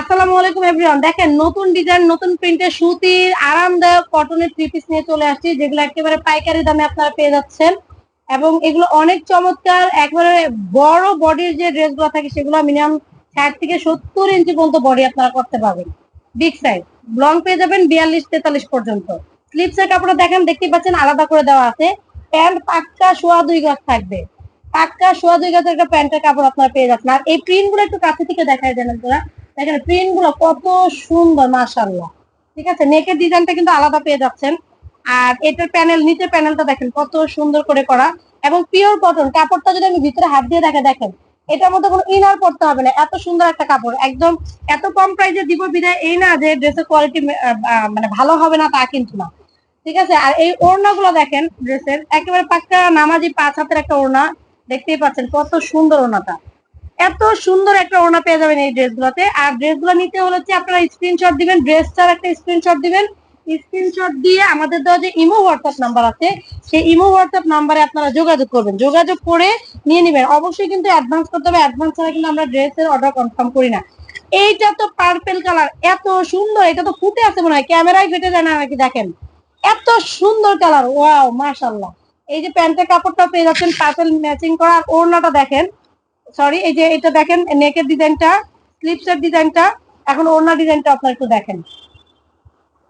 আসসালামু আলাইকুম এভরিওয়ান। দেখেন নতুন ডিজাইন নতুন প্রিন্টের সুতির আরামদায়ক কটনের থ্রি পিস নিয়ে চলে আসছি, যেগুলো একেবারে পাইকারি দামে আপনারা পেয়ে যাচ্ছেন। এবং এগুলো অনেক চমৎকার, একবারে বড় বডির যে ড্রেসগুলো থাকে সেগুলো মিনিমাম 60 থেকে 70 ইঞ্চি পর্যন্ত বডি আপনারা করতে পারবেন। বিগ সাইজ লং পেয়ে যাবেন 42-43 পর্যন্ত। স্লিপসের কাপড়টা দেখেন, দেখতেই পাচ্ছেন আলাদা করে দেওয়া আছে। প্যান্ট পাক্কা সোয়া 2 গজ থাকবে, পাক্কা সোয়া 2 গজের একটা প্যান্টের কাপড় আপনারা পেয়ে যাচ্ছেন। আর এই প্রিন্ট গুলো একটু কাছে থেকে দেখাই দেন আপনারা। দেখেন প্রিন্ট গুলো কত সুন্দর, মাশাআল্লাহ। ঠিক আছে, নেকের ডিজাইনটা কিন্তু আলাদা পেয়ে যাচ্ছেন। আর এটার প্যানেল, নিচের প্যানেলটা দেখেন কত সুন্দর করে করা এবং পিওর কটন কাপড়টা। যদি আমি ভিতরে হাত দিয়ে দেখেন এটার মধ্যে কোনো ইনার পড়তে হবে না, এত সুন্দর একটা কাপড়। একদম এত কম প্রাইসে দিব বিদায় এই না যে ড্রেসের কোয়ালিটি মানে ভালো হবে না তা কিন্তু না। ঠিক আছে, আর এই ওড়নাগুলো দেখেন ড্রেসের একেবারে পাক্কা নামাজি 5 হাতের একটা ওড়না। দেখতেই পাচ্ছেন কত সুন্দর ওড়নাটা। এত সুন্দর একটা ওড়না পেয়ে যাবেন এই ড্রেসগুলোতে। আর ড্রেসগুলো নিতে হলে হচ্ছে আপনারা স্ক্রিনশট দিবেন, ড্রেসটার একটা স্ক্রিনশট দিবেন। স্ক্রিনশট দিয়ে আমাদের দেওয়া যে ইমো হোয়াটসঅ্যাপ নাম্বার আছে সেই ইমো হোয়াটসঅ্যাপ নাম্বারে আপনারা যোগাযোগ করবেন, যোগাযোগ করে নিয়ে নেবেন। অবশ্যই কিন্তু অ্যাডভান্স করতে হবে, অ্যাডভান্স ছাড়া কিন্তু আমরা ড্রেসের অর্ডার কনফার্ম করি না। এইটা তো পার্পল কালার, এত সুন্দর, এটা তো ফুটে আছে মনে হয়, ক্যামেরায় ফেটে যায় না নাকি? দেখেন এত সুন্দর কালার, ওয়াও মাশাআল্লাহ। এই যে প্যান্টের কাপড়টা পেয়ে যাচ্ছেন পার্পল ম্যাচিং করা। আর ওড়নাটা দেখেন, সরি এই যে এটা দেখেন নেকের ডিজাইনটা, স্লিপসের ডিজাইনটা। এখন ওড়না ডিজাইনটা আপনারা একটু দেখেন,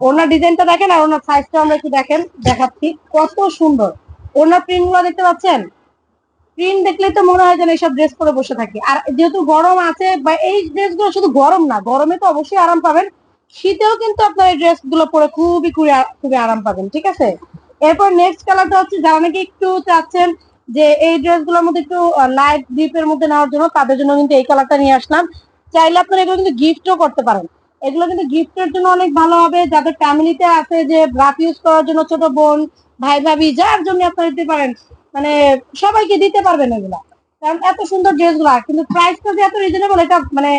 ওড়না ডিজাইনটা দেখেন আর ওড়নার সাইজটা আমরা একটু দেখেন, দেখাচ্ছি কত সুন্দর। ওড়নার প্রিন্ট গুলো দেখতে পাচ্ছেন, প্রিন্ট দেখলেই তো মনে হয় যেন এইসব ড্রেস পরে বসে থাকি। আর যেহেতু গরম আছে, বা এই ড্রেসগুলো শুধু গরম না, গরমে তো অবশ্যই আরাম পাবেন, শীতেও কিন্তু আপনার এই ড্রেসগুলো পরে খুবই খুবই খুবই আরাম পাবেন। ঠিক আছে, এরপর নেক্সট কালারটা হচ্ছে যারা নাকি একটু চাচ্ছেন যে এই ড্রেসগুলোর মধ্যে একটু লাইট ডিপের মধ্যে নেওয়ার জন্য, তাদের জন্য কিন্তু এই কালারটা নিয়ে আসলাম। চাইলে আপনারা এগুলো কিন্তু গিফটও করতে পারেন, এগুলো কিন্তু গিফটের জন্য অনেক ভালো হবে। যাদের ফ্যামিলিতে আছে যে রাফ ইউজ করার জন্য, ছোট বোন ভাই ভাবি যার জন্য আপনারা দিতে পারেন, মানে সবাইকে দিতে পারবেন এগুলা। কারণ এত সুন্দর ড্রেস গুলা, কিন্তু প্রাইসটা যে এত রিজনেবল, এটা মানে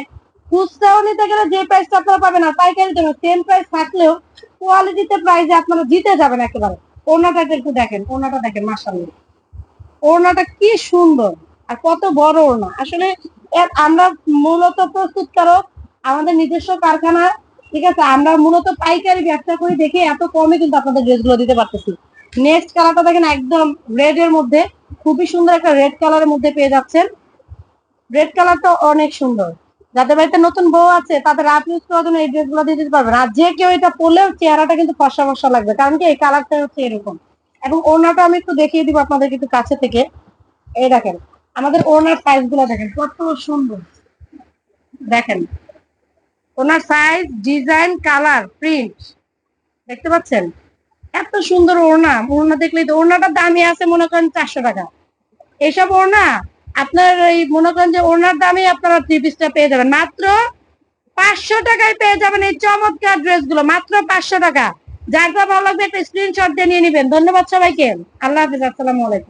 খুচরাও নিতে গেলে যে প্রাইসটা আপনারা পাবেন আর পাইকারি দেবেন সেম প্রাইস থাকলেও কোয়ালিটিতে প্রাইসে আপনারা জিতে যাবেন একেবারে। ওড়নাটা একটু দেখেন, ওড়নাটা দেখেন মাশাআল্লাহ, ওড়নাটা কি সুন্দর আর কত বড় ওড়না। আসলে আমরা মূলত প্রস্তুতকারক, আমাদের নিজস্ব কারখানা। ঠিক আছে, আমরা মূলত পাইকারি ব্যবসা করি দেখে এত কমে কিন্তু আপনাদের ড্রেসগুলো দিতে পারতেছি। নেক্সট কালারটা দেখেন, একদম রেড এর মধ্যে, খুবই সুন্দর একটা রেড কালারের মধ্যে পেয়ে যাচ্ছেন। রেড কালারটা অনেক সুন্দর। যাদের বাড়িতে নতুন বউ আছে তাদের রাফ ইউজ করার জন্য এই ড্রেসগুলো দিয়ে দিতে পারবেন। আর যে কেউ এটা পরলেও চেহারাটা কিন্তু ফর্সা ফর্সা লাগবে, কারণ কি এই কালারটা হচ্ছে এরকম। এবং ওড়নাটা আমি একটু দেখিয়ে দিব আপনাদের কিন্তু কাছে থেকে। এই দেখেন আমাদের ওড়নার সাইজ গুলো দেখেন কত সুন্দর, দেখেন ওনার সাইজ, ডিজাইন, কালার, প্রিন্ট দেখতে পাচ্ছেন। এত সুন্দর ওড়না, ওড়না দেখলেই তো। ওড়নাটার দামই আছে মনে করেন 400 টাকা। এসব ওড়না আপনার এই মনে করেন যে ওড়নার দামে আপনারা থ্রি পিসটা পেয়ে যাবেন মাত্র 500 টাকায়। পেয়ে যাবেন এই চমৎকার ড্রেসগুলো মাত্র 500 টাকা। যার যা ভালো লাগবে একটা স্ক্রিনশট দিয়ে নিয়ে নেবেন। ধন্যবাদ সবাইকে, আল্লাহ হাফিজ, আসসালামু আলাইকুম।